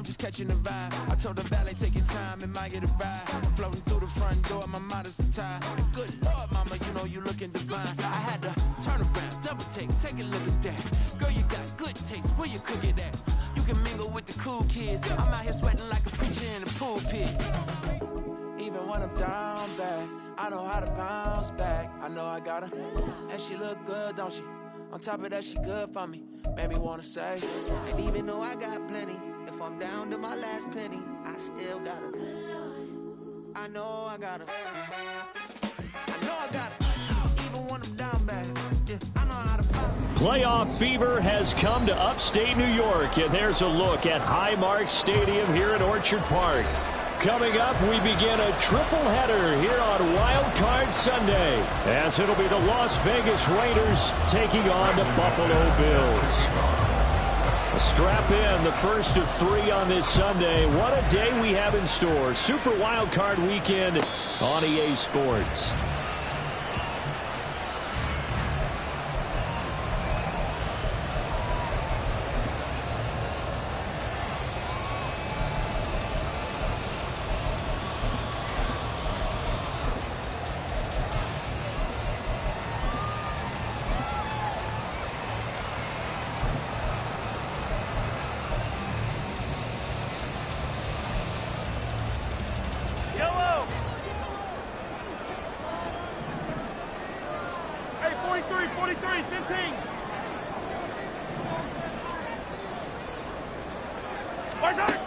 just catching the vibe. I told the valet, take your time, it might get a ride. Floating through the front door, my modest attire. Good Lord, mama, you know you looking divine. I had to turn around, double take a look at that. Girl, you got good taste, where you cook it at? You can mingle with the cool kids. I'm out here sweating like a preacher in the pulpit. Even when I'm down bad, I know how to bounce back. I know I got her, and she look good, don't she? On top of that, she good for me. Made me wanna say, and even though I got plenty, if I'm down to my last penny, I still got her. I know I got her. I know I got her. Even when I'm down bad, yeah, I know how to pop. Playoff fever has come to upstate New York, and there's a look at Highmark Stadium here in Orchard Park. Coming up, we begin a triple-header here on Wild Card Sunday, as it'll be the Las Vegas Raiders taking on the Buffalo Bills. Strap in, the first of 3 on this Sunday. What a day we have in store. Super Wild Card Weekend on EA Sports.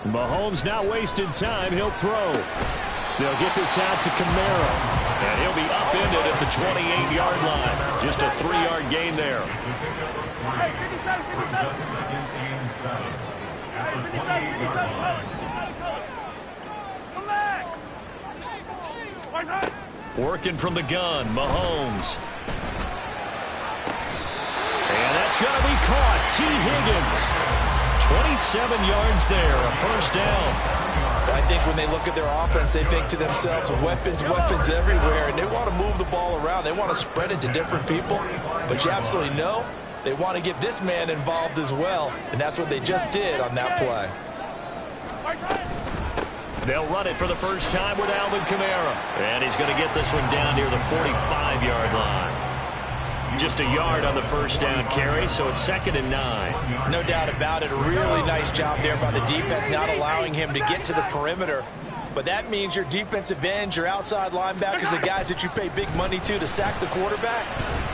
Mahomes not wasting time. He'll throw. They'll get this out to Kamara. And he'll be upended at the 28-yard line. Just a 3-yard gain there. Working from the gun, Mahomes. And that's going to be caught. T. Higgins. 27 yards there, a first down. I think when they look at their offense, they think to themselves, weapons everywhere, and they want to move the ball around. They want to spread it to different people, but you absolutely know they want to get this man involved as well, and that's what they just did on that play. They'll run it for the first time with Alvin Kamara, and he's going to get this one down near the 45-yard line. Just a yard on the first down carry, so it's 2nd and 9. No doubt about it. A really nice job there by the defense, not allowing him to get to the perimeter. But that means your defensive ends, your outside linebackers, the guys that you pay big money to sack the quarterback,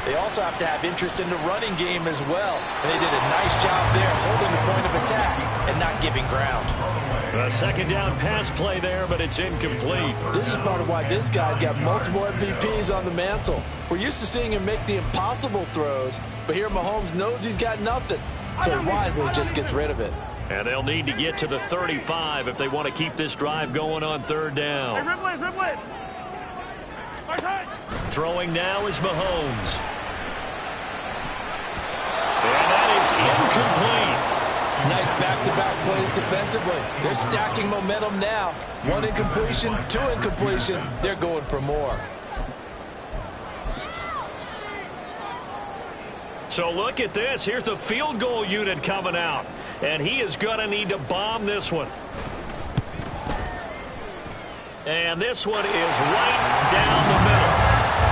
they also have to have interest in the running game as well. And they did a nice job there holding the point of attack and not giving ground. A 2nd down pass play there, but it's incomplete. This is part of why this guy's got multiple MVPs on the mantle. We're used to seeing him make the impossible throws, but here Mahomes knows he's got nothing, so he wisely just gets rid of it. And they'll need to get to the 35 if they want to keep this drive going on 3rd down. Hey, Throwing now is Mahomes. And that is incomplete. Nice back-to-back plays defensively. They're stacking momentum now. 1 incompletion, 2 incompletion. They're going for more. So look at this. Here's the field goal unit coming out. And he is going to need to bomb this one. And this one is right down the middle.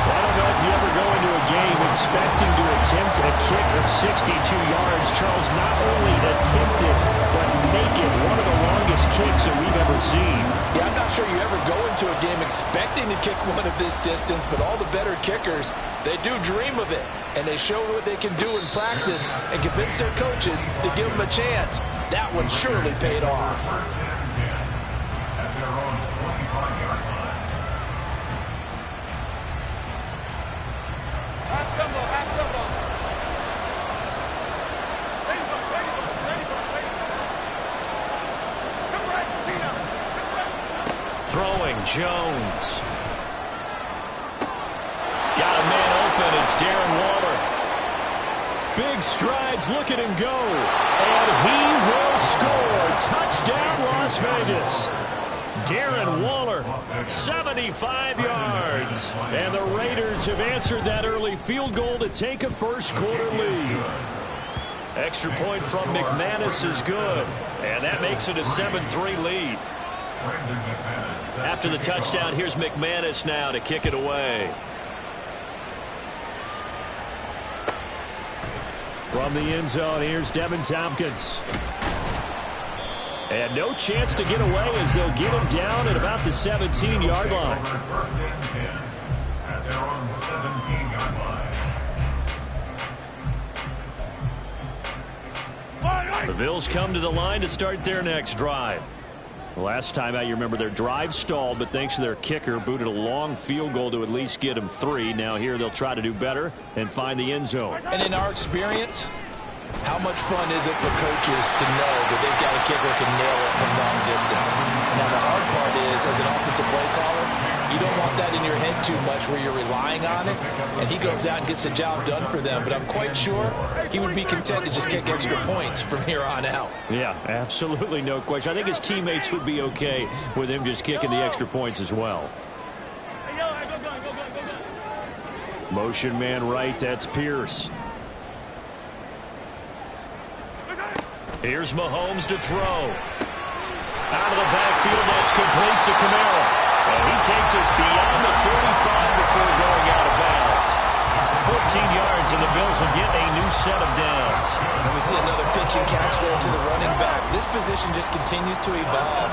I don't know if you ever go into a game expecting to attempt a kick of 62 yards. Charles, not only attempt it, but make it one of the longest kicks that we've ever seen. Yeah, I'm not sure you ever go into a game expecting to kick one of this distance, but all the better kickers, they do dream of it. And they show what they can do in practice and convince their coaches to give them a chance. That one surely paid off. Throwing Jones. Got a man open. It's Darren Waller. Big strides. Look at him go. And he will score. Touchdown, Las Vegas. Darren Waller, 75 yards. And the Raiders have answered that early field goal to take a first quarter lead. Extra point from McManus is good, and that makes it a 7-3 lead. After the touchdown, here's McManus now to kick it away. From the end zone, here's Devin Tompkins. And no chance to get away as they'll get him down at about the 17-yard line. At their own 17-yard line. The Bills come to the line to start their next drive. Last time out, you remember their drive stalled, but thanks to their kicker, booted a long field goal to at least get them 3. Now here they'll try to do better and find the end zone. And in our experience, how much fun is it for coaches to know that they've got a kicker who can nail it from long distance? Now the hard part is, as an offensive play caller, you don't want that in your head too much where you're relying on it, and he goes out and gets the job done for them. But I'm quite sure he would be content to just kick extra points from here on out. Yeah, absolutely no question. I think his teammates would be okay with him just kicking the extra points as well. Motion man right, that's Pierce. Here's Mahomes to throw. Out of the backfield, that's complete to Kamara. And he takes us beyond the 35 before going out of bounds. 14 yards, and the Bills will get a new set of downs. And we see another pitch and catch there to the running back. This position just continues to evolve.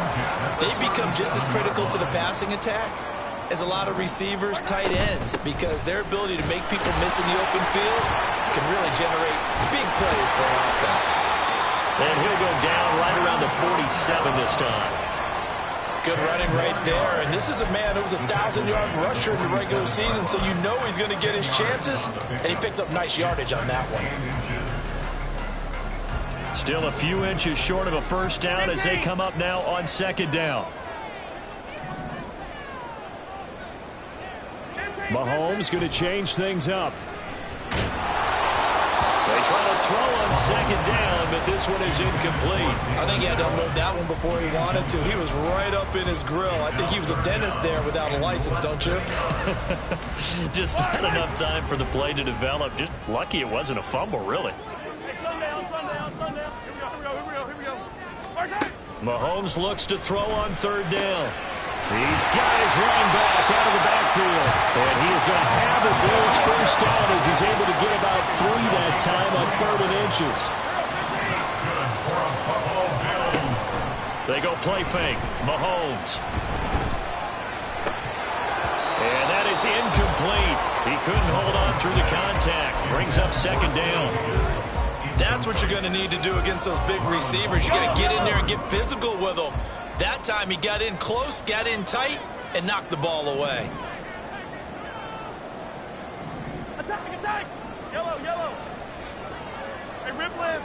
They become just as critical to the passing attack as a lot of receivers, tight ends, because their ability to make people miss in the open field can really generate big plays for an offense. And he'll go down right around the 47 this time. Good running right there. And this is a man who was a 1,000-yard rusher in the regular season, so you know he's going to get his chances. And he picks up nice yardage on that one. Still a few inches short of a first down as they come up now on second down. Mahomes going to change things up. They try to throw on second down, but this one is incomplete. I think he had to unload that one before he wanted to. He was right up in his grill. I think he was a dentist there without a license, don't you? Just not enough time for the play to develop. Just lucky it wasn't a fumble, really. Mahomes looks to throw on third down. He's got his running back out of the backfield. And he is going to have the Bills first down as he's able to get about 3 that time on 3rd and inches. They go play fake. Mahomes. And that is incomplete. He couldn't hold on through the contact. Brings up second down. That's what you're going to need to do against those big receivers. You got to get in there and get physical with them. That time he got in close, got in tight, and knocked the ball away. Attack! Yellow! Hey, Ripley!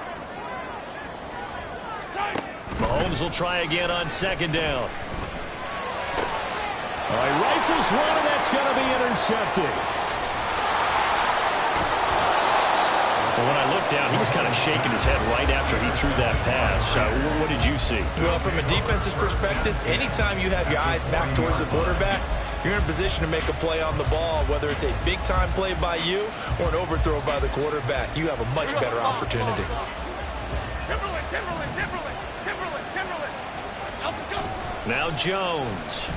Mahomes will try again on second down. All right, rifles one, and that's going to be intercepted. Well, when I looked down, he was kind of shaking his head right after he threw that pass. What did you see? Well, from a defense's perspective, anytime you have your eyes back towards the quarterback, you're in a position to make a play on the ball, whether it's a big-time play by you or an overthrow by the quarterback. You have a much better opportunity. Timberland. Now Jones.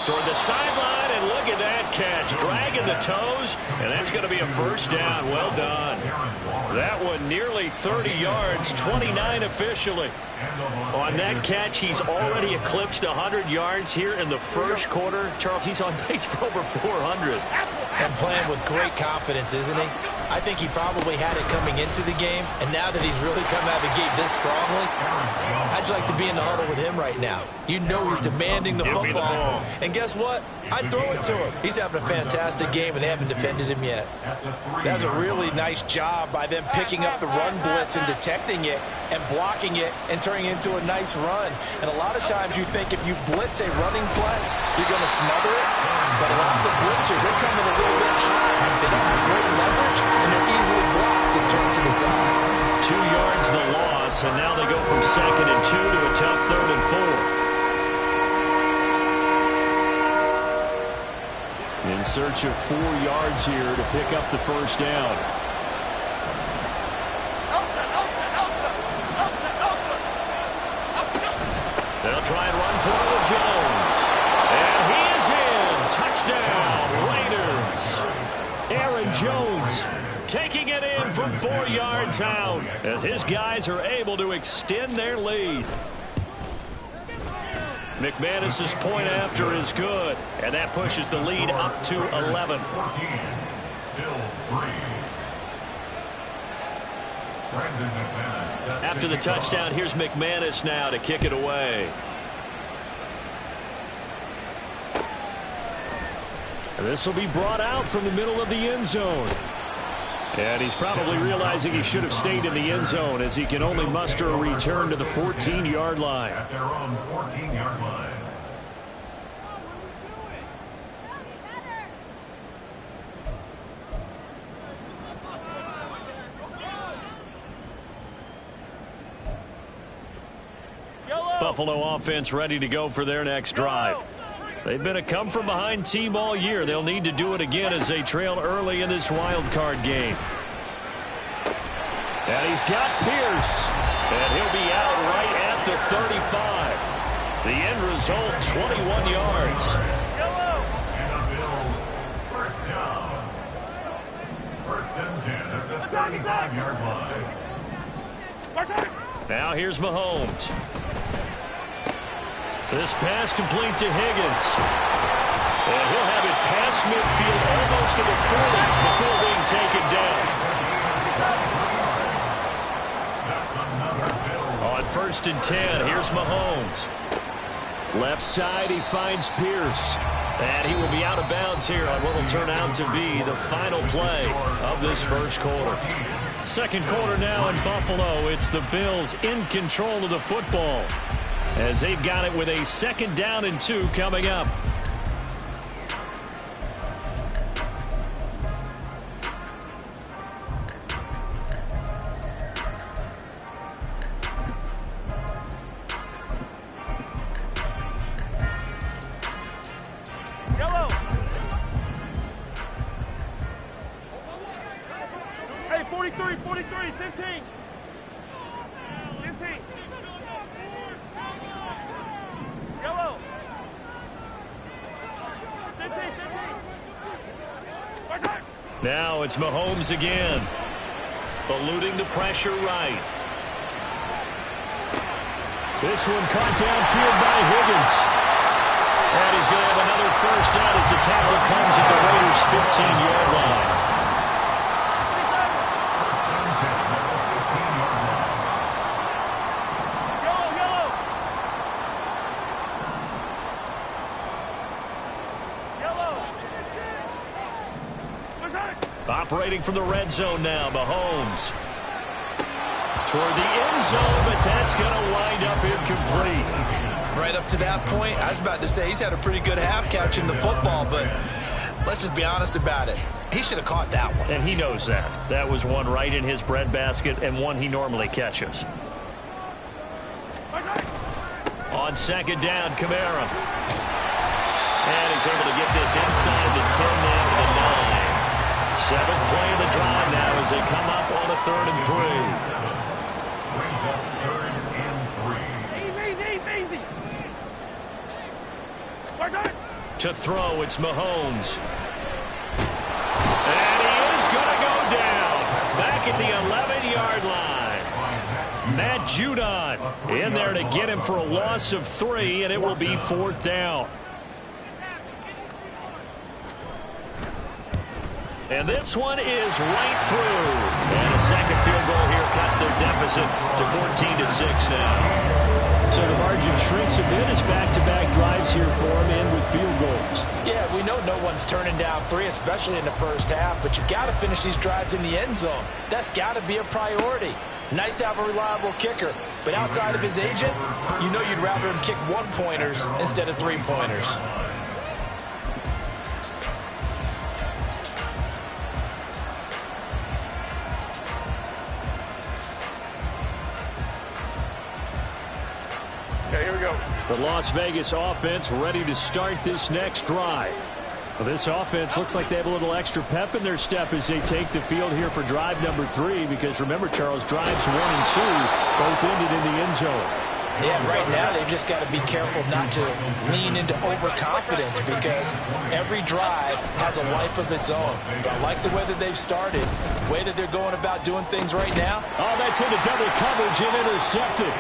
Toward the sideline, and look at that catch. Dragging the toes, and that's going to be a first down. Well done. That one nearly 30 yards, 29 officially. On that catch, he's already eclipsed 100 yards here in the first quarter. Charles, he's on pace for over 400. And playing with great confidence, isn't he? I think he probably had it coming into the game, and now that he's really come out of the gate this strongly, how'd you like to be in the huddle with him right now? You know he's demanding the football. And guess what? I'd throw it to him. He's having a fantastic game, and they haven't defended him yet. That was a really nice job by them picking up the run blitz and detecting it and blocking it and turning it into a nice run. And a lot of times you think if you blitz a running play, you're going to smother it. But a lot of the blitzers, they come in a little bit high. They don't have great leverage, and they're easily blocked and turned to the side. 2 yards the loss, and now they go from 2nd and 2 to a tough 3rd and 4. In search of 4 yards here to pick up the first down. They'll try and run for it with Jones. And he is in. Touchdown, Raiders. Aaron Jones taking it in from 4 yards out as his guys are able to extend their lead. McManus's point after is good, and that pushes the lead up to 11. After the touchdown, here's McManus now to kick it away. And this will be brought out from the middle of the end zone. And he's probably realizing he should have stayed in the end zone as he can only muster a return to the 14-yard line. At their own 14-yard line. Buffalo offense ready to go for their next drive. They've been a come-from-behind team all year. They'll need to do it again as they trail early in this wild card game. And he's got Pierce. And he'll be out right at the 35. The end result, 21 yards. And the Bills, first down. First and 10 at the 35-yard line. Now here's Mahomes. This pass complete to Higgins. And he'll have it past midfield almost to the 40 before being taken down. On 1st and 10, here's Mahomes. Left side, he finds Pierce. And he will be out of bounds here on what will turn out to be the final play of this first quarter. Second quarter now in Buffalo. It's the Bills in control of the football as they've got it with a 2nd down and 2 coming up. Yellow. Hey, 43, 15. 15. Yellow. 15. Now it's Mahomes again. Eluding the pressure right. This one caught downfield by Higgins. And he's going to have another first down as the tackle comes at the Raiders' 15-yard line. Operating from the red zone now, Mahomes. Toward the end zone, but that's going to wind up incomplete. Right up to that point, I was about to say he's had a pretty good half catching the football, but let's just be honest about it. He should have caught that one. And he knows that. That was one right in his breadbasket and one he normally catches. On 2nd down, Kamara. And he's able to get this inside the 10 now to the 9. 7th play of the drive now as they come up on a 3rd and 3. Easy. To throw, it's Mahomes. And he is going to go down. Back at the 11-yard line. Matt Judon in there to get him for a loss of 3, and it will be 4th down. And this one is right through. And a second field goal here cuts their deficit to 14-6 now. So the margin shrinks a bit as back-to-back drives here for him and with field goals. Yeah, we know no one's turning down 3, especially in the first half, but you've got to finish these drives in the end zone. That's got to be a priority. Nice to have a reliable kicker, but outside of his agent, you know you'd rather him kick 1-pointers instead of 3-pointers. Okay, here we go. The Las Vegas offense ready to start this next drive. Well, this offense looks like they have a little extra pep in their step as they take the field here for drive number 3, because remember, Charles, drives 1 and 2 both ended in the end zone. Yeah, right now they've just got to be careful not to lean into overconfidence, because every drive has a life of its own. But I like the way that they've started, the way that they're going about doing things right now. Oh, that's into double coverage and intercepted.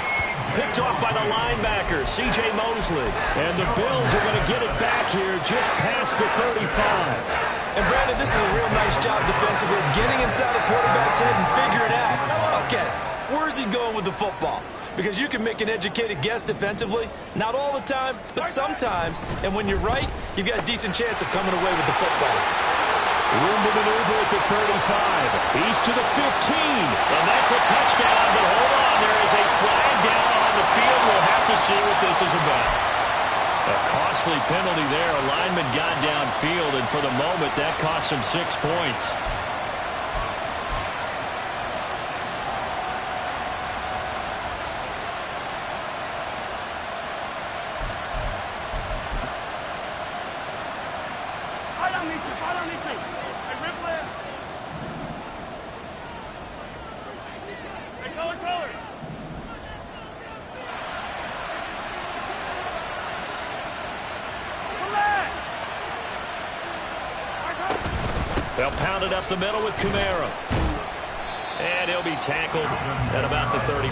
Picked off by the linebacker, C.J. Mosley. And the Bills are going to get it back here just past the 35. And, Brandon, this is a real nice job defensively of getting inside the quarterback's head and figuring out, okay, where's he going with the football? Because you can make an educated guess defensively. Not all the time, but sometimes. And when you're right, you've got a decent chance of coming away with the football. Room to maneuver at the 35. He's to the 15. And that's a touchdown. But hold on, there is a flag down on the field. We'll have to see what this is about. A costly penalty there. A lineman got downfield, and for the moment, that cost him 6 points. They'll pound it up the middle with Kamara. And he'll be tackled at about the 35.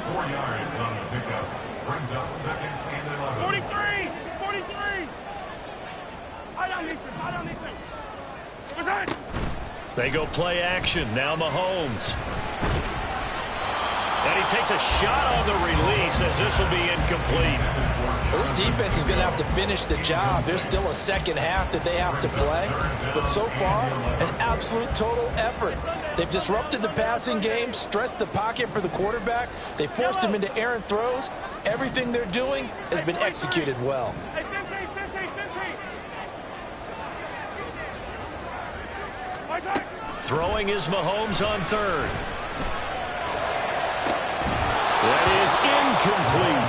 4 yards on the pickup. Brings up 2nd and 11. 43! 43! I don't need to. They go play action. Now Mahomes. And he takes a shot on the release as this will be incomplete. Well, this defense is going to have to finish the job. There's still a second half that they have to play. But so far, an absolute total effort. They've disrupted the passing game, stressed the pocket for the quarterback. They forced him into errant throws. Everything they're doing has been executed well. Hey, 15, 15, 15. Throwing is Mahomes on 3rd. That is incomplete.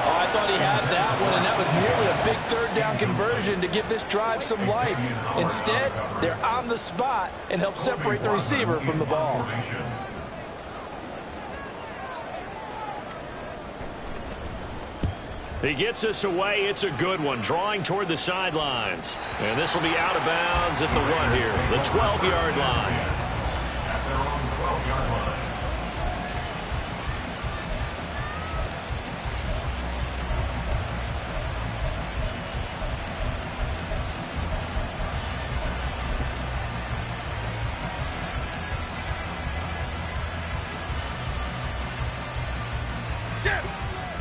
Oh, I thought he had that one, and that was nearly a big 3rd down conversion to give this drive some life. Instead, they're on the spot and help separate the receiver from the ball. He gets us away. It's a good one. Drawing toward the sidelines. And this will be out of bounds at the 1 here. The 12-yard line. At their own 12-yard line.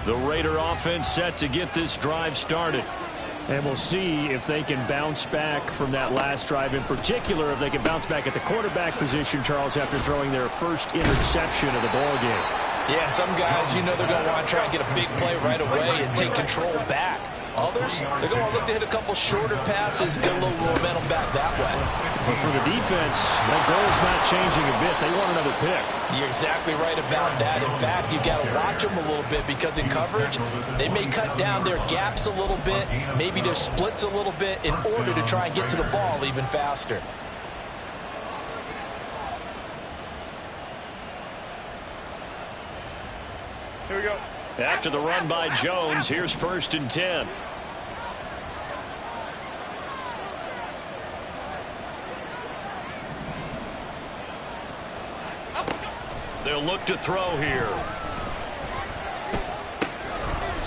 The Raider offense set to get this drive started. And we'll see if they can bounce back from that last drive. In particular, if they can bounce back at the quarterback position, Charles, after throwing their first interception of the ball game. Yeah, some guys, you know, they're going to want to try and get a big play right away and take control back. Others, they're going to look to hit a couple shorter passes, get a little momentum back that way. But for the defense, that goal's not changing a bit. They want another pick. You're exactly right about that. In fact, you've got to watch them a little bit, because in coverage, they may cut down their gaps a little bit, maybe their splits a little bit, in order to try and get to the ball even faster. Here we go. After the run by Jones, here's 1st and 10. They'll look to throw here.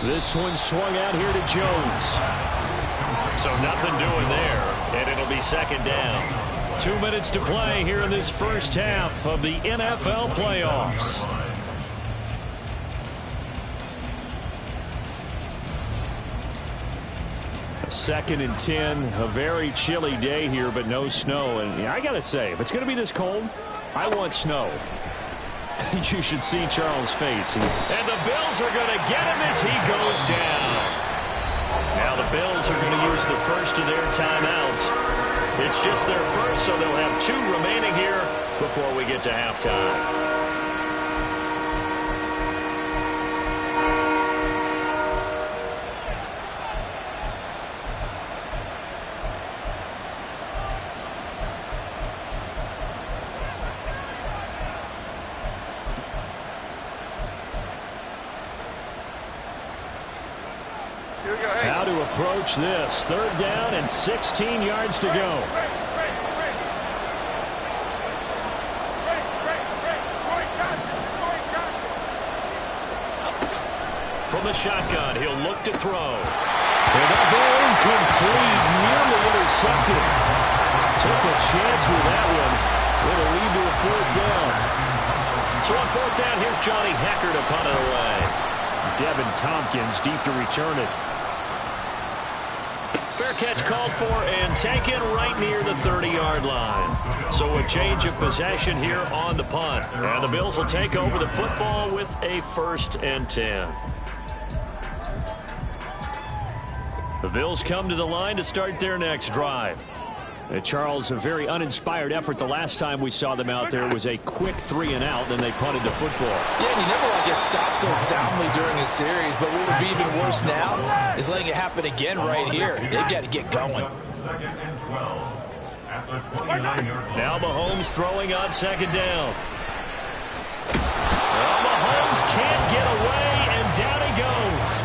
This one swung out here to Jones. So nothing doing there, and it'll be 2nd down. 2 minutes to play here in this first half of the NFL playoffs. A 2nd and 10, a very chilly day here, but no snow. And I got to say, if it's going to be this cold, I want snow. You should see Charles' face. And the Bills are going to get him as he goes down. Now the Bills are going to use the first of their timeouts. It's just their first, so they'll have 2 remaining here before we get to halftime. How to approach this. 3rd down and 16 yards to go. From the shotgun, he'll look to throw. And that ball incomplete, nearly intercepted. Took a chance with that one. It'll lead to a 4th down. So on 4th down, here's Johnny Hecker to punt it away. Devin Tompkins deep to return it. Fair catch called for and taken right near the 30-yard line. So a change of possession here on the punt. And the Bills will take over the football with a 1st and 10. The Bills come to the line to start their next drive. Charles, a very uninspired effort. The last time we saw them out there was a quick 3-and-out, then they punted the football. Yeah, and you never want to get stopped so soundly during a series, but what would be even worse now is letting it happen again right here. They've got to get going. 2nd and 12 at the 29-yard line. Now Mahomes throwing on 2nd down. Well, Mahomes can't get away, and down he goes.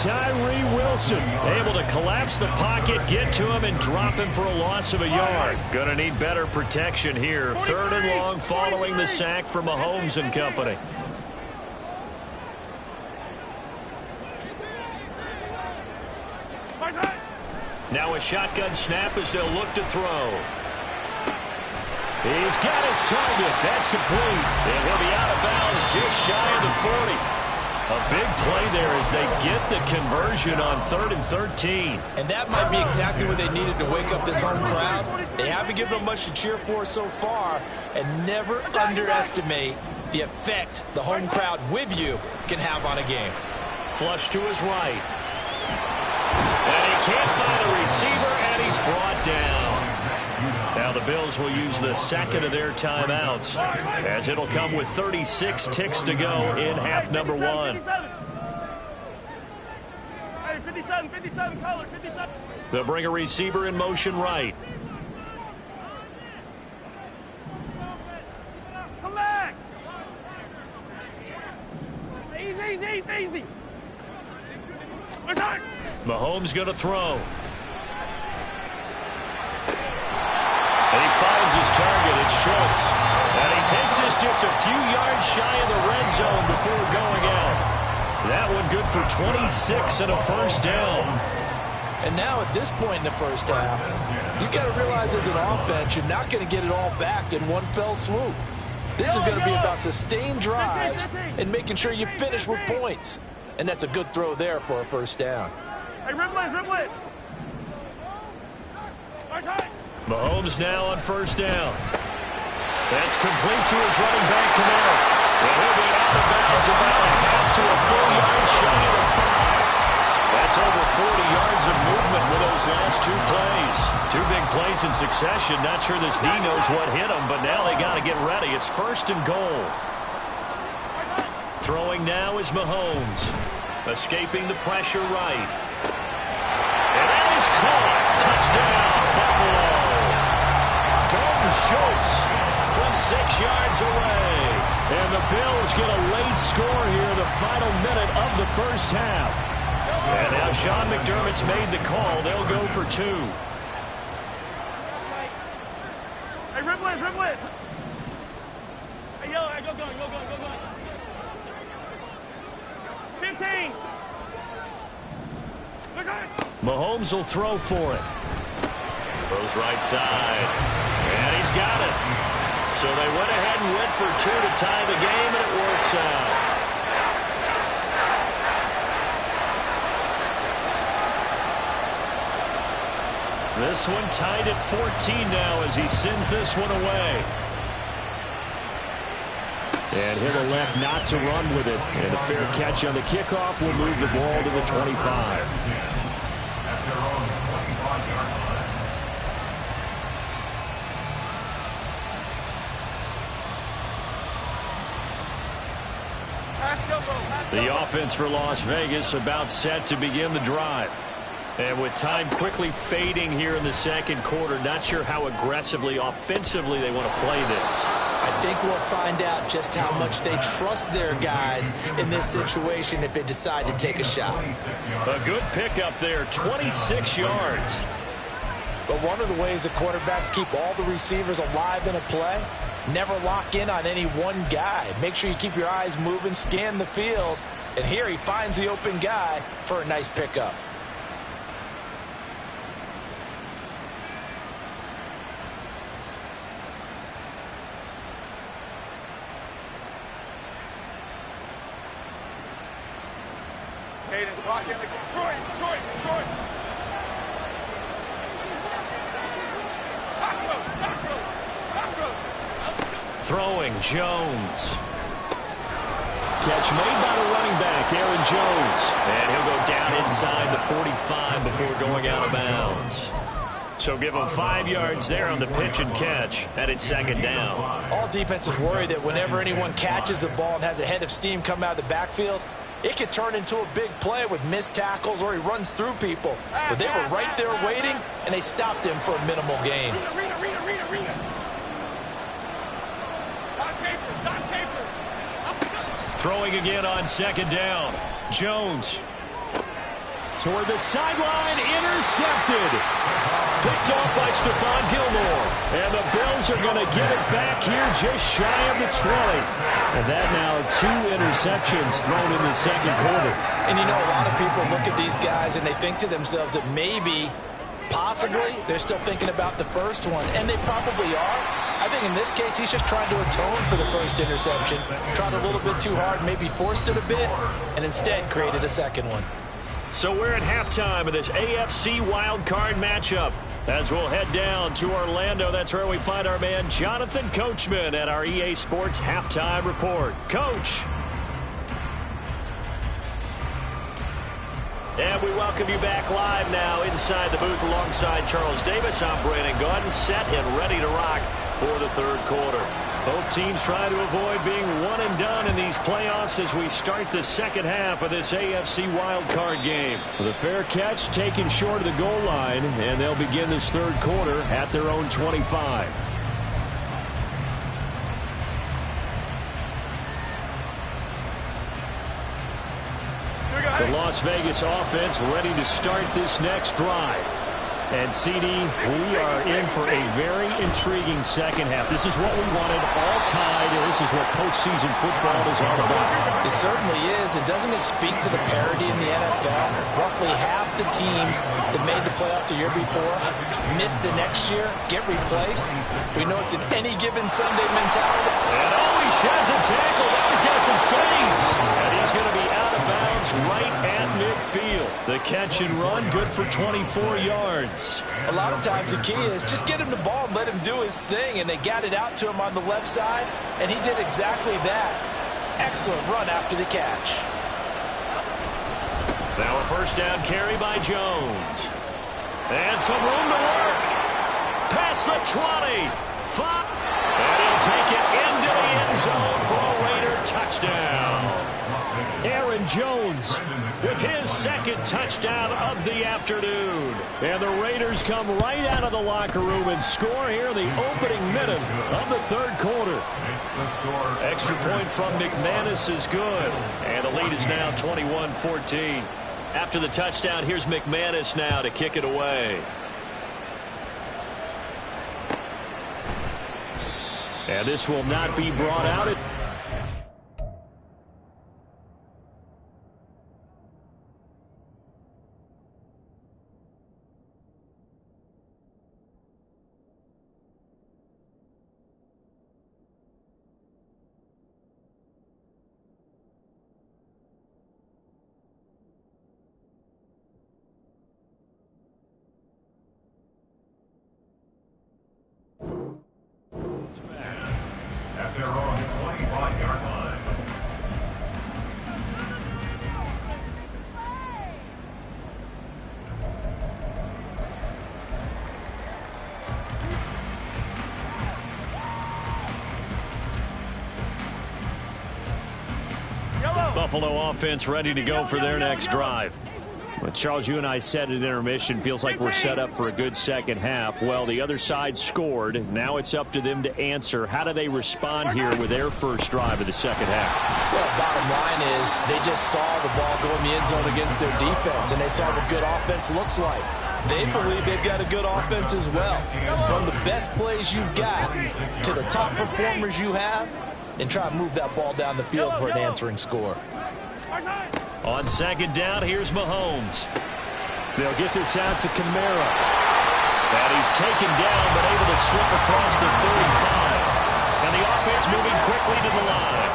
Tyree Wilson able to collapse the pocket, get to him, and drop him for a loss of a yard. Gonna need better protection here. 3rd and long following the sack from Mahomes and company. Now a shotgun snap as they'll look to throw. He's got his target. That's complete. And he'll be out of bounds just shy of the 40. A big play there as they get the conversion on 3rd and 13. And that might be exactly what they needed to wake up this home crowd. They haven't given them much to cheer for so far, and never underestimate the effect the home crowd with you can have on a game. Flush to his right. And he can't find a receiver, and he's brought down. Now the Bills will use the 2nd of their timeouts, as it'll come with 36 ticks to go in half number 1. 57, color, 57. They'll bring a receiver in motion right. Come back. Easy. Return. Mahomes going to throw. And he finds his target. It's Schultz. And he takes this just a few yards shy of the red zone before going out. That one good for 26 and a 1st down. And now at this point in the 1st half, you've got to realize as an offense, you're not going to get it all back in one fell swoop. This is going to be about sustained drives and making sure you finish with points. And that's a good throw there for a 1st down. Hey, dribble it. Mahomes now on 1st down. That's complete to his running back, Kamara. And he'll be out of bounds about a half to a full yard shy of the 5. That's over 40 yards of movement with those last 2 plays. 2 big plays in succession. Not sure this D knows what hit him, but now they got to get ready. It's 1st and goal. Throwing now is Mahomes. Escaping the pressure right. And that is caught. Touchdown, Buffalo. Dalton Schultz from 6 yards away. And the Bills get a late score here, the final minute of the 1st half. And now Sean McDermott's made the call. They'll go for 2. Hey, dribble it. Hey, go. 15. Mahomes will throw for it. Throws right side. And he's got it. So they went ahead and went for 2 to tie the game, and it works out. This one tied at 14 now as he sends this one away. And he'll elect not to run with it. And a fair catch on the kickoff will move the ball to the 25. The offense for Las Vegas about set to begin the drive. And with time quickly fading here in the 2nd quarter, not sure how aggressively, offensively they want to play this. I think we'll find out just how much they trust their guys in this situation if they decide to take a shot. A good pickup there, 26 yards. But one of the ways the quarterbacks keep all the receivers alive in a play, never lock in on any one guy. Make sure you keep your eyes moving, scan the field. And here he finds the open guy for a nice pickup. Cadence, lock in the Troy. Throwing, Jones. Catch made by the running back, Aaron Jones. And he'll go down inside the 45 before going out of bounds. So give him 5 yards there on the pitch and catch, and it's second down. All defenses worry that whenever anyone catches the ball and has a head of steam come out of the backfield, it could turn into a big play with missed tackles or he runs through people. But they were right there waiting, and they stopped him for a minimal gain. Throwing again on second down. Jones. Toward the sideline, intercepted. Picked off by Stephon Gilmore. And the Bills are going to get it back here just shy of the 20. And that now 2 interceptions thrown in the second quarter. And you know, a lot of people look at these guys and they think to themselves that maybe, possibly, they're still thinking about the first one. And they probably are. I think in this case, he's just trying to atone for the first interception. Tried a little bit too hard, maybe forced it a bit, and instead created a second one. So we're at halftime of this AFC wildcard matchup. As we'll head down to Orlando, that's where we find our man Jonathan Coachman at our EA Sports Halftime Report. Coach. And we welcome you back live now inside the booth alongside Charles Davis. I'm Brandon Gaudin, set and ready to rock for the third quarter. Both teams try to avoid being one and done in these playoffs as we start the second half of this AFC wildcard game. With a fair catch taken short of the goal line, and they'll begin this third quarter at their own 25. The Las Vegas offense ready to start this next drive. And, CD, we are in for a very intriguing second half. This is what we wanted, all tied, and this is what postseason football is all about. It certainly is. And doesn't it speak to the parity in the NFL? Roughly half the teams that made the playoffs the year before miss the next year, get replaced. We know it's an any given Sunday mentality. And he sheds a tackle. Now he's got some space. And he's going to be out of bounds right at midfield. The catch and run, good for 24 yards. A lot of times the key is just get him the ball and let him do his thing, and they got it out to him on the left side, and he did exactly that. Excellent run after the catch. Now a first down carry by Jones. And some room to work. Past the 20. 5. And he'll take it into the end zone for a Raider touchdown. Aaron Jones with his second touchdown of the afternoon. And the Raiders come right out of the locker room and score here in the opening minute of the third quarter. Extra point from McManus is good. And the lead is now 21-14. After the touchdown, here's McManus now to kick it away. And this will not be brought out. At their own 25-yard line. Buffalo offense ready to go for their next drive. Well, Charles, you and I said at intermission, feels like we're set up for a good second half. Well, the other side scored. Now it's up to them to answer. How do they respond here with their first drive of the second half? Well, bottom line is they just saw the ball go in the end zone against their defense, and they saw what good offense looks like. They believe they've got a good offense as well. From the best plays you've got to the top performers you have, and try to move that ball down the field for an answering score. On second down, here's Mahomes. They'll get this out to Kamara. And he's taken down, but able to slip across the 35. And the offense moving quickly to the line.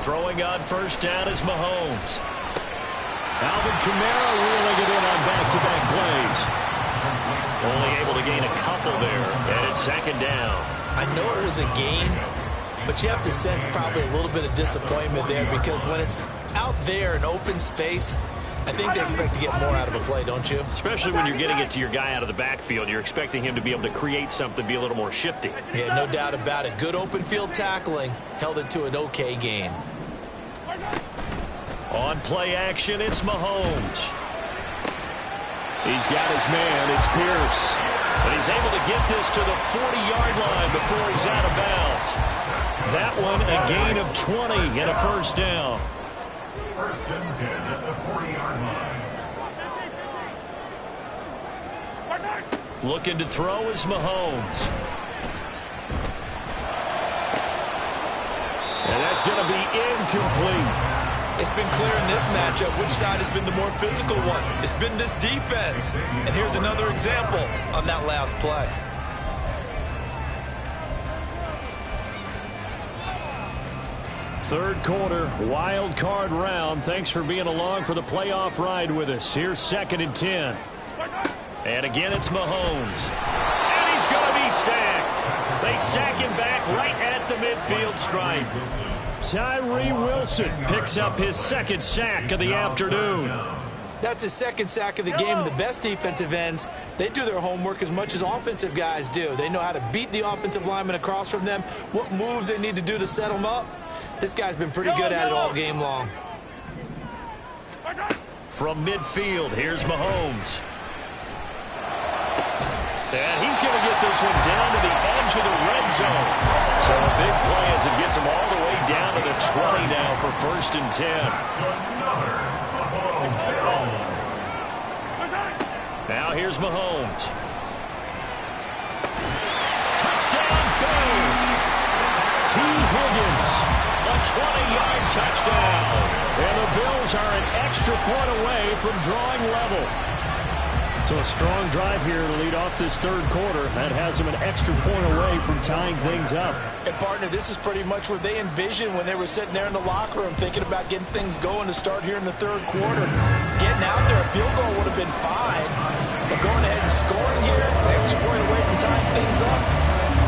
Throwing on first down is Mahomes. Alvin Kamara reeling it in on back-to-back plays. Only able to gain a couple there. And it's second down. I know it was a gain, but you have to sense probably a little bit of disappointment there, because when it's out there in open space, I think they expect to get more out of a play, don't you? Especially when you're getting it to your guy out of the backfield. You're expecting him to be able to create something, be a little more shifty. Yeah, no doubt about it. Good open field tackling held it to an okay gain. On play action, it's Mahomes. He's got his man. It's Pierce. And he's able to get this to the 40-yard line before he's out of bounds. That one, a gain of 20 and a first down. First and 10 at the 40-yard line. Looking to throw is Mahomes. And that's going to be incomplete. It's been clear in this matchup which side has been the more physical one. It's been this defense. And here's another example on that last play. Third quarter, wild card round. Thanks for being along for the playoff ride with us. Here's second and 10. And again, it's Mahomes. And he's going to be sacked. They sack him back right at the midfield stripe. Tyree Wilson picks up his second sack of the afternoon. That's his second sack of the game, and the best defensive ends, they do their homework as much as offensive guys do. They know how to beat the offensive lineman across from them, what moves they need to do to set them up. This guy's been pretty good at it all game long. From midfield, here's Mahomes. And he's going to get this one down to the edge of the red zone. So a big play as it gets him all the way down to the 20 now for first and 10. Now here's Mahomes. Touchdown Bills. T. Higgins, a 20-yard touchdown. And the Bills are an extra point away from drawing level. So a strong drive here to lead off this third quarter. That has them an extra point away from tying things up. And, partner, this is pretty much what they envisioned when they were sitting there in the locker room thinking about getting things going to start here in the third quarter. Getting out there, a field goal would have been fine. But going ahead and scoring here, an extra point away from tying things up,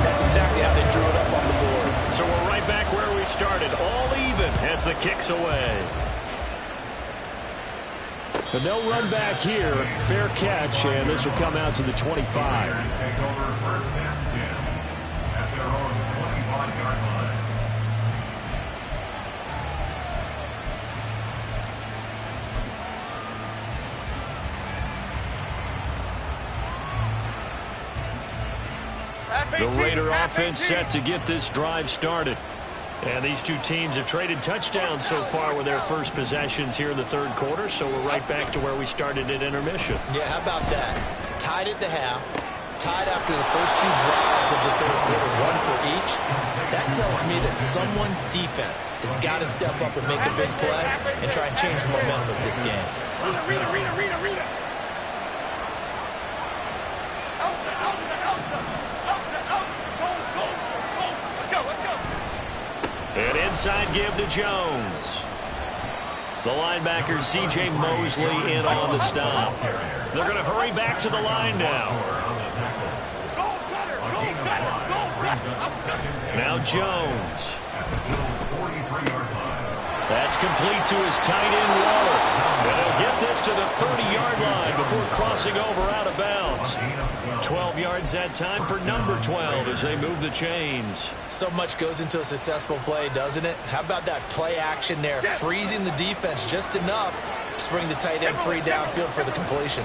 that's exactly how they drew it up on the board. So we're right back where we started, all even as the kick's away. But they'll run back here. Fair catch, and this will come out to the 25. Take over first and 10 at their own 25-yard line. The Raider offense set to get this drive started. And these two teams have traded touchdowns so far with their first possessions here in the third quarter, so we're right back to where we started at intermission. Yeah, how about that? Tied at the half, tied after the first two drives of the third quarter, one for each. That tells me that someone's defense has got to step up and make a big play and try and change the momentum of this game. Rita. An inside give to Jones. The linebacker, C.J. Mosley, in on the stop. They're going to hurry back to the line now. Now Jones. That's complete to his tight end, Waller. And he'll get this to the 30-yard line before crossing over out of bounds. 12 yards that time for number 12 as they move the chains. So much goes into a successful play, doesn't it? How about that play action there, freezing the defense just enough to bring the tight end free downfield for the completion.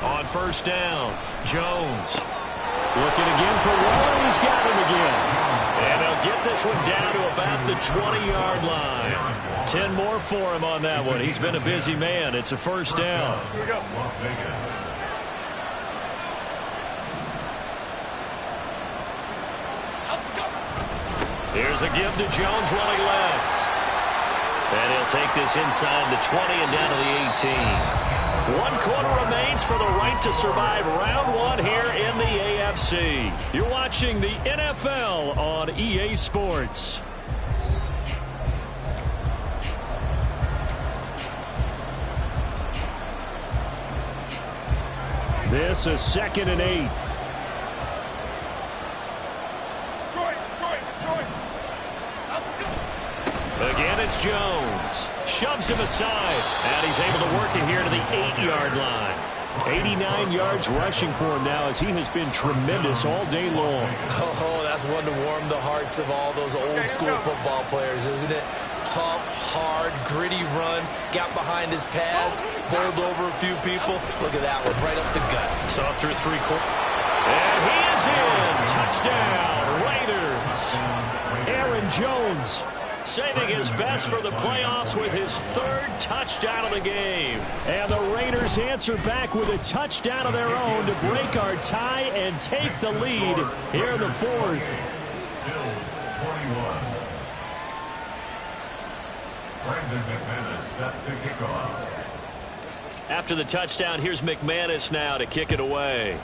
On first down, Jones looking again for Waller. He's got him again. And they'll get this one down to about the 20-yard line. 10 more for him on that one. He's been a busy man. It's a first down. Here we go. Las Vegas. Here's a give to Jones running left. And he'll take this inside the 20 and down to the 18. 1 quarter remains for the right to survive round 1 here in the AFC. You're watching the NFL on EA Sports. This is 2nd and 8. Again, it's Jones. Shoves him aside. And he's able to work it here to the 8-yard line. 89 yards rushing for him now as he has been tremendous all day long. Oh, that's one to warm the hearts of all those old-school football players, isn't it? Tough, hard, gritty run. Got behind his pads. Bowled over a few people. Look at that one, right up the gut. Saw through 3 quarters. And he is in. Touchdown, Raiders. Aaron Jones saving his best for the playoffs with his 3rd touchdown of the game. And the Raiders answer back with a touchdown of their own to break our tie and take the lead here in the 4th. Bills 41. Brandon McManus set to kick off. After the touchdown, here's McManus now to kick it away.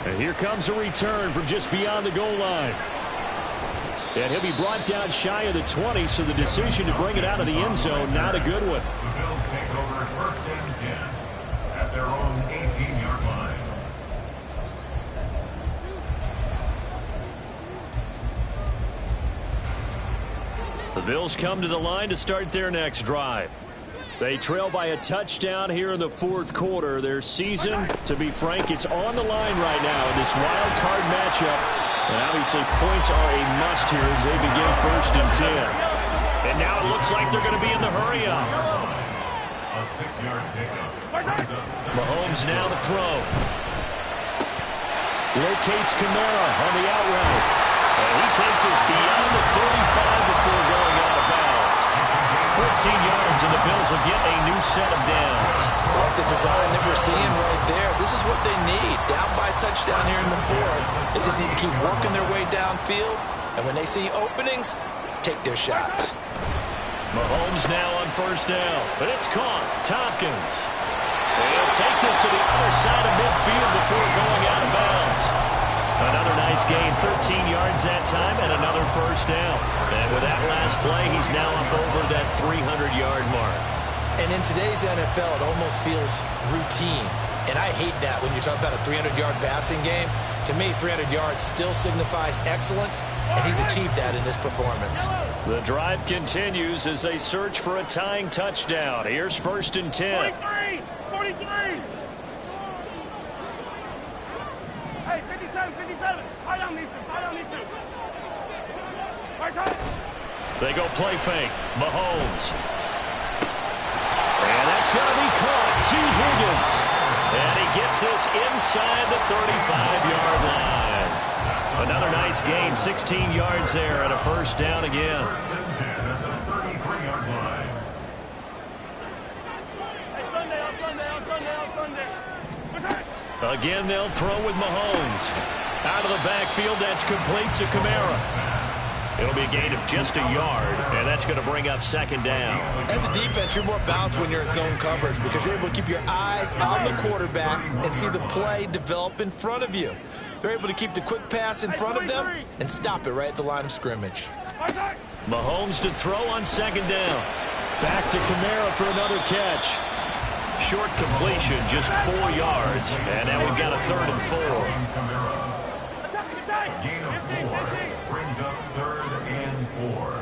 And here comes a return from just beyond the goal line. And he'll be brought down shy of the 20, so the decision to bring it out of the end zone, not a good one. The Bills take over 1st and 10 at their own 18-yard line. The Bills come to the line to start their next drive. They trail by a touchdown here in the 4th quarter. Their season, to be frank, it's on the line right now in this wild card matchup. And obviously points are a must here as they begin 1st and 10. And now it looks like they're going to be in the hurry up. A 6-yard pickup. Mahomes now to throw. Locates Kamara on the out route. And he takes us beyond the 35 before going out of bounds. 14 yards, and the Bills will get a new set of downs. Like the design that we're seeing right there. This is what they need. Down by a touchdown here in the 4th. They just need to keep working their way downfield. And when they see openings, take their shots. Mahomes now on 1st down. But it's caught. Tompkins. And he'll take this to the other side of midfield before going out of bounds. Another nice gain, 13 yards that time, and another 1st down. And with that last play, he's now up over that 300-yard mark. And in today's NFL, it almost feels routine. And I hate that when you talk about a 300-yard passing game. To me, 300 yards still signifies excellence, and he's achieved that in this performance. The drive continues as they search for a tying touchdown. Here's 1st and 10. 43! Hey, 57! High down these two! Right side! They go play fake. Mahomes. And that's going to be caught. T. Higgins. And he gets this inside the 35-yard line. Another nice gain, 16 yards there, and a 1st down again. 1st and 10 at the 33-yard line. Hey, Sunday. Again, they'll throw with Mahomes. Out of the backfield, that's complete to Kamara. It'll be a gain of just a yard, and that's going to bring up 2nd down. As a defense, you're more balanced when you're in zone coverage because you're able to keep your eyes on the quarterback and see the play develop in front of you. They're able to keep the quick pass in front of them and stop it right at the line of scrimmage. Mahomes to throw on second down. Back to Kamara for another catch. Short completion, just 4 yards. And now we've got a 3rd and 4. A gain of 4 brings up 3rd and 4.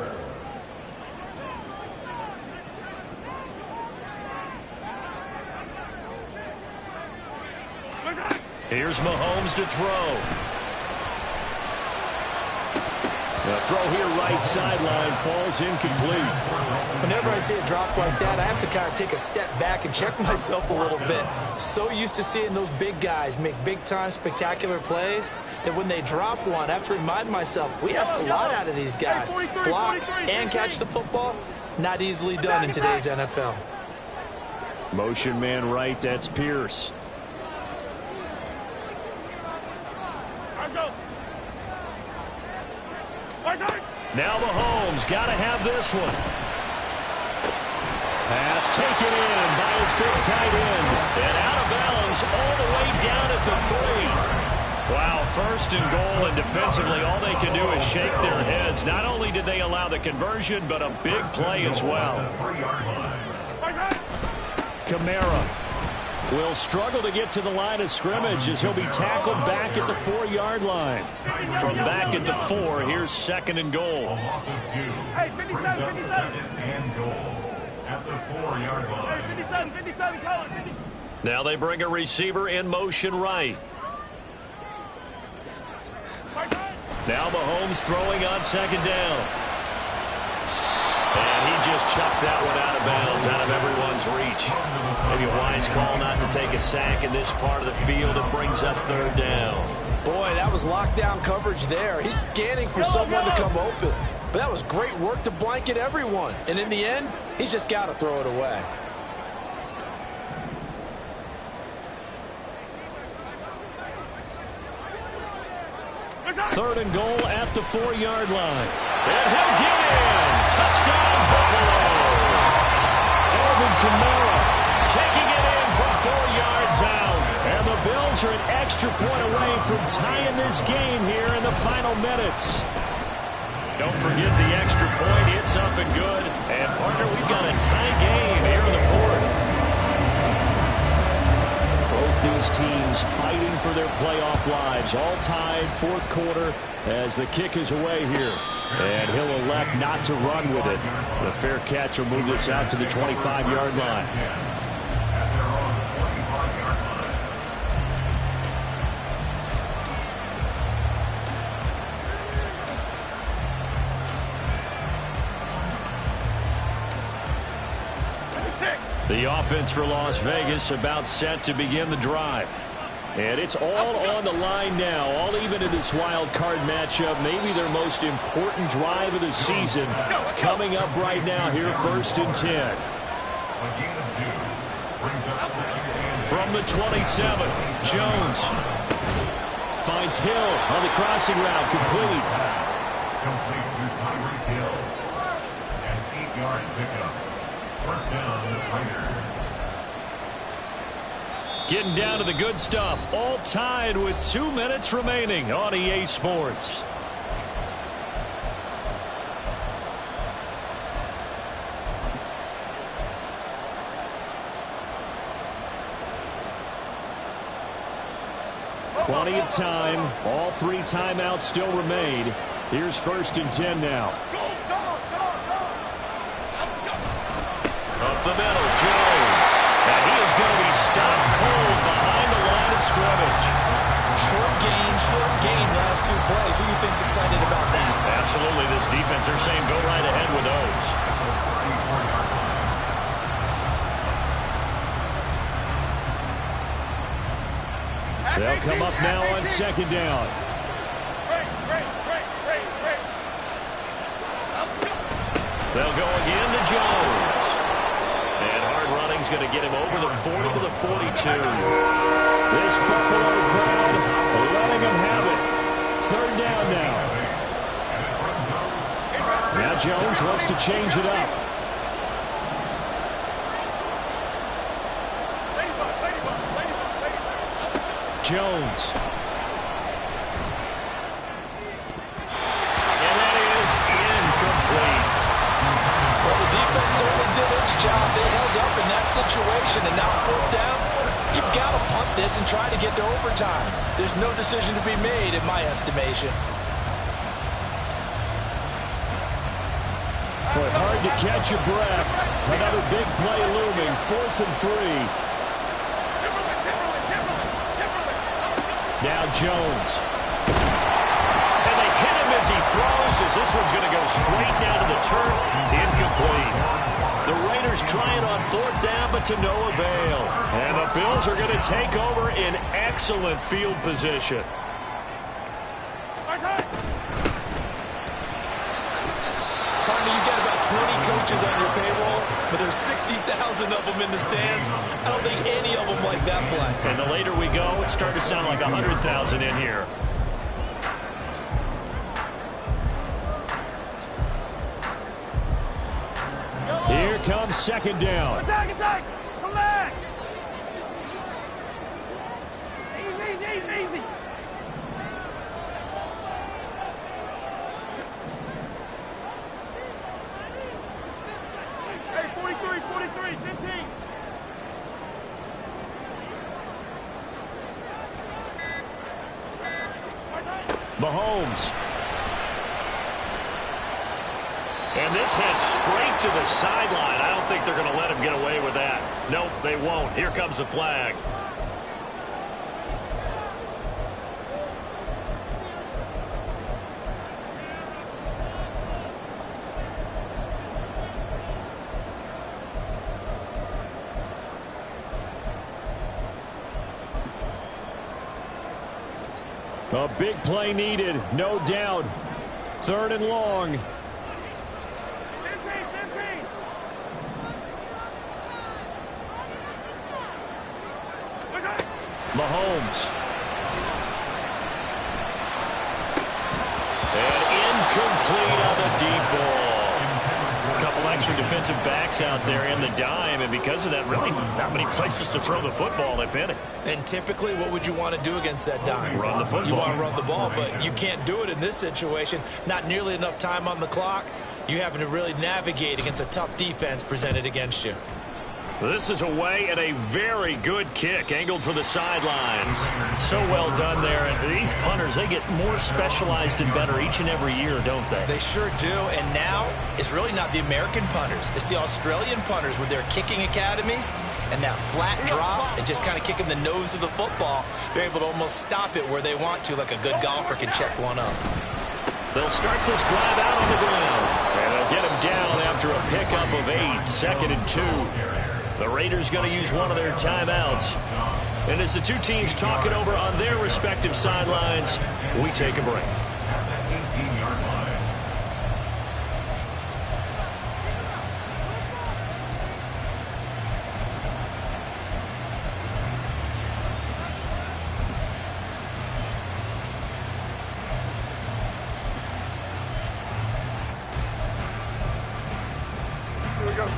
Here's Mahomes to throw. The throw here right sideline falls incomplete. Whenever I see a drop like that, I have to kind of take a step back and check myself a little bit. So used to seeing those big guys make big-time spectacular plays that when they drop one, I have to remind myself, we ask a lot out of these guys. Block and catch the football, not easily done in today's NFL. Motion man right, that's Pierce. Now Mahomes got to have this one. Pass taken in by his big tight end. And out of bounds all the way down at the 3. Wow, 1st and goal, and defensively all they can do is shake their heads. Not only did they allow the conversion, but a big play as well. Kamara will struggle to get to the line of scrimmage as he'll be tackled back at the 4-yard line. From back at the 4, here's 2nd and goal. A loss of 2 brings up 2nd and goal at the 4-yard line. 57, Colin, 57. Now they bring a receiver in motion right. Now Mahomes throwing on 2nd down. And he just chucked that one out of bounds, out of everyone's reach. Maybe a wise call not to take a sack in this part of the field. It brings up 3rd down. Boy, that was lockdown coverage there. He's scanning for someone to come open. But that was great work to blanket everyone. And in the end, he's just got to throw it away. Third and goal at the 4-yard line. And he'll get in. Touchdown, Buffalo. Alvin Kamara taking it in from 4 yards out. And the Bills are an extra point away from tying this game here in the final minutes. Don't forget the extra point. It's up and good. And, partner, we've got a tie game here in the 4th. Both these teams fighting for their playoff lives. All tied, 4th quarter as the kick is away here. And he'll elect not to run with it. The fair catch will move this out to the 25-yard line. The offense for Las Vegas about set to begin the drive. And it's all on the line now, all even in this wild card matchup. Maybe their most important drive of the season coming up right now here, 1st and 10. From the 27, Jones finds Hill on the crossing route, complete. Complete to Tyreek Hill. An 8-yard pickup. 1st down, the Raiders. Getting down to the good stuff. All tied with 2 minutes remaining on EA Sports. Plenty of time. All 3 timeouts still remain. Here's 1st and 10 now. Up the middle, Jones. And he is going to be stopped cold behind the line of scrimmage. Short gain last 2 plays. Who do you think's excited about that? Absolutely. This defense, they're saying go right ahead with those. They'll come up now on 2nd down. They'll go again to Jones. And hard running's going to get him over the 40 to the 42. This Buffalo crowd letting him have it. 3rd down now. Now Jones wants to change it up. Jones Nice job. They held up in that situation, and now 4th down. You've got to punt this and try to get to overtime. There's no decision to be made in my estimation. Boy, hard to catch your breath. Another big play looming. 4th and 3. Now Jones. And they hit him as he throws, as this one's going to go straight down to the turf. Incomplete. The Raiders trying on 4th down, but to no avail. And the Bills are going to take over in excellent field position. Partner, you've got about 20 coaches on your payroll, but there's 60,000 of them in the stands. I don't think any of them like that play. And the later we go, it's starting to sound like 100,000 in here. Here comes 2nd down. Attack, attack! Come back! Easy, easy, easy! Hey, 43, 43, 15! Mahomes. And this heads straight to the sideline. I don't think they're going to let him get away with that. Nope, they won't. Here comes the flag. A big play needed, no doubt. 3rd and long. Mahomes. And incomplete on the deep ball. A couple extra defensive backs out there in the dime, and because of that, really not many places to throw the football, if any. And typically, what would you want to do against that dime? Run the football. You want to run the ball, but you can't do it in this situation. Not nearly enough time on the clock. You're having to really navigate against a tough defense presented against you. This is away and a very good kick, angled for the sidelines. So well done there. And these punters, they get more specialized and better each and every year, don't they? They sure do. And now it's really not the American punters. It's the Australian punters with their kicking academies and that flat drop and just kind of kicking the nose of the football. They're able to almost stop it where they want to, like a good golfer can check one up. They'll start this drive out on the ground. And they'll get him down after a pickup of 8, 2nd and 2. The Raiders going to use one of their timeouts. And as the two teams talk it over on their respective sidelines, we take a break. At the 18-yard line.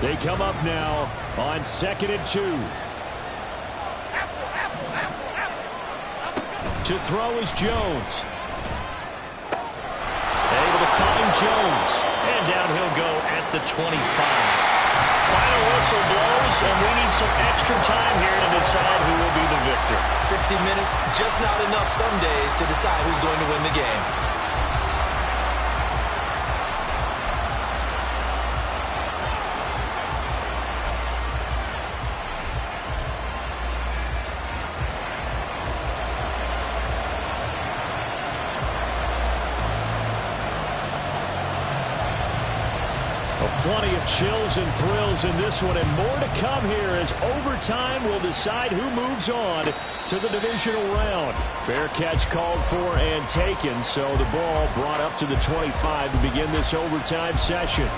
They come up now on 2nd and 2. To throw is Jones. Able to find Jones. And down he'll go at the 25. Final whistle blows, and we need some extra time here to decide who will be the victor. 60 minutes, just not enough some days to decide who's going to win the game. Plenty of chills and thrills in this one, and more to come here as overtime will decide who moves on to the divisional round. Fair catch called for and taken, so the ball brought up to the 25 to begin this overtime session.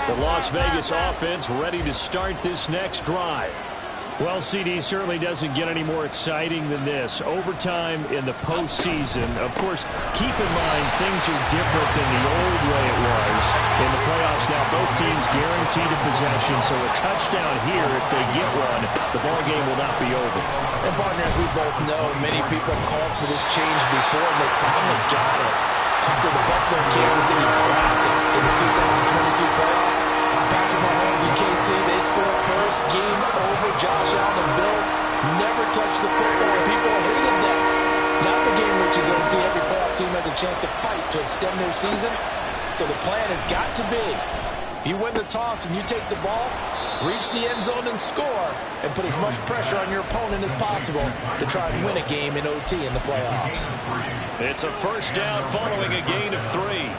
The Las Vegas offense ready to start this next drive. Well, CD certainly doesn't get any more exciting than this. Overtime in the postseason. Of course, keep in mind things are different than the old way it was. In the playoffs now, both teams guaranteed a possession, so a touchdown here, if they get one, the ball game will not be over. And partners, we both know many people have called for this change before, and they finally got it. After the Buffalo Kansas City Classic in the 2022 playoffs, Patrick Mahomes and KC, they scored first. Game over. Josh Allen and Bills never touched the football. People hated that. Now the game reaches OT. Every playoff team has a chance to fight to extend their season. So the plan has got to be, if you win the toss and you take the ball, reach the end zone and score, and put as much pressure on your opponent as possible to try and win a game in OT in the playoffs. It's a first down following a gain of 3.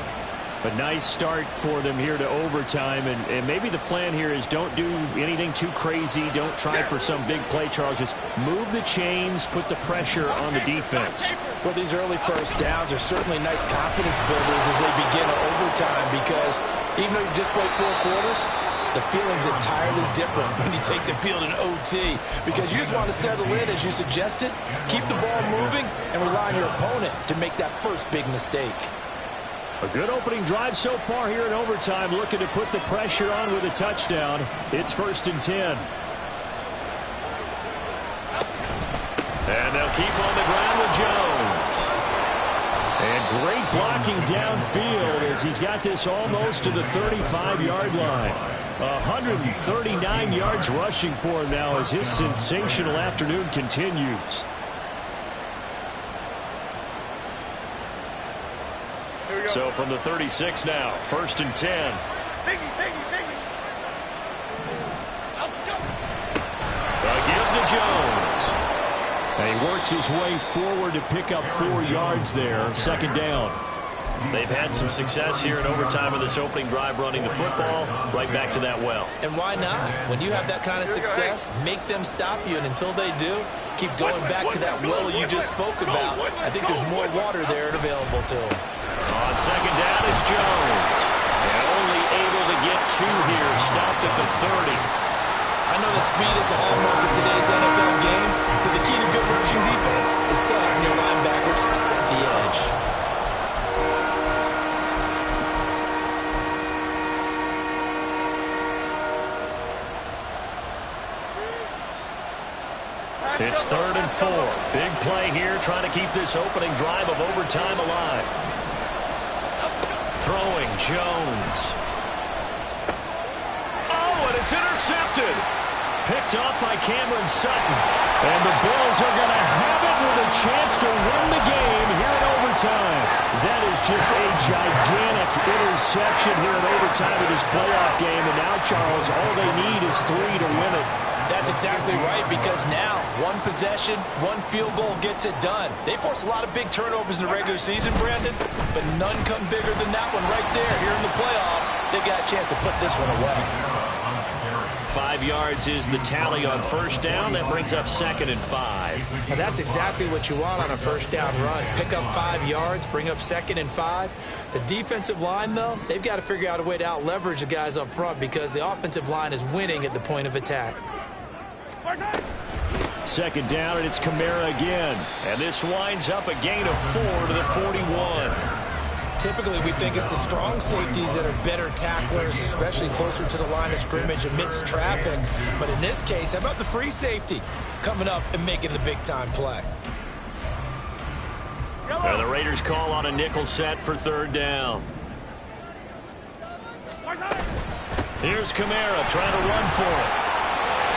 A nice start for them here to overtime, and maybe the plan here is don't do anything too crazy. Don't try for some big play, Charles. Just move the chains, put the pressure on the defense. Well, these early first downs are certainly nice confidence builders as they begin overtime, because even though you've just played 4 quarters, the feeling's entirely different when you take the field in OT, because you just want to settle in, as you suggested, keep the ball moving, and rely on your opponent to make that first big mistake. A good opening drive so far here in overtime, looking to put the pressure on with a touchdown. It's 1st and 10. And they'll keep on the ground with Jones. And great blocking downfield as he's got this almost to the 35-yard line. 139 yards rushing for him now as his sensational afternoon continues. So from the 36 now, 1st and 10. A give to Jones. And he works his way forward to pick up 4 yards there. 2nd down. They've had some success here in overtime in this opening drive running the football. Right back to that well. And why not? When you have that kind of success, make them stop you. And until they do, keep going back to that well you just spoke about. I think there's more water there and available to them. On 2nd down, it's Jones. And only able to get 2 here. Stopped at the 30. I know the speed is the hallmark of today's NFL game, but the key to good rushing defense is still having your linebackers set the edge. It's 3rd and 4. Big play here, trying to keep this opening drive of overtime alive. Throwing Jones. Oh, and it's intercepted. Picked off by Cameron Sutton. And the Bills are going to have it with a chance to win the game here in overtime. That is just a gigantic interception here in overtime of this playoff game. And now, Charles, all they need is 3 to win it. That's exactly right, because now one possession, one field goal gets it done. They force a lot of big turnovers in the regular season, Brandon, but none come bigger than that one right there here in the playoffs. They got a chance to put this one away. 5 yards is the tally on 1st down. That brings up 2nd and 5. Now that's exactly what you want on a 1st down run. Pick up 5 yards, bring up 2nd and 5. The defensive line, though, they've got to figure out a way to out-leverage the guys up front, because the offensive line is winning at the point of attack. 2nd down, and it's Kamara again. And this winds up a gain of 4 to the 41. Typically, we think it's the strong safeties that are better tacklers, especially closer to the line of scrimmage amidst traffic. But in this case, how about the free safety coming up and making the big-time play? And the Raiders call on a nickel set for 3rd down. Here's Kamara trying to run for it.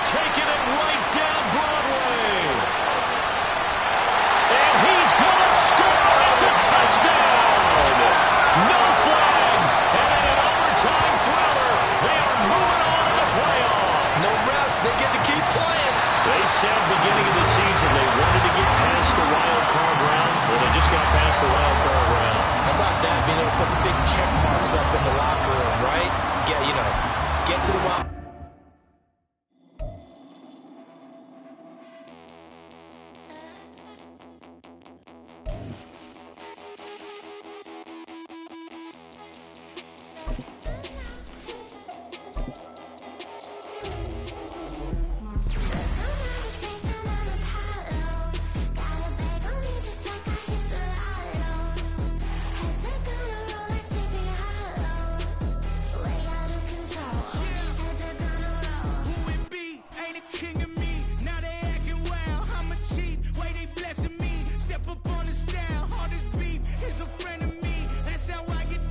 Taking it right down Broadway. And he's going to score. It's a touchdown. No flags. And in an overtime thriller, they are moving on to the playoff. No rest. They get to keep playing. They said beginning of the season they wanted to get past the wild card round. Well, they just got past the wild card round. How about that? Being able to put the big check marks up in the locker room, right? Get to the wild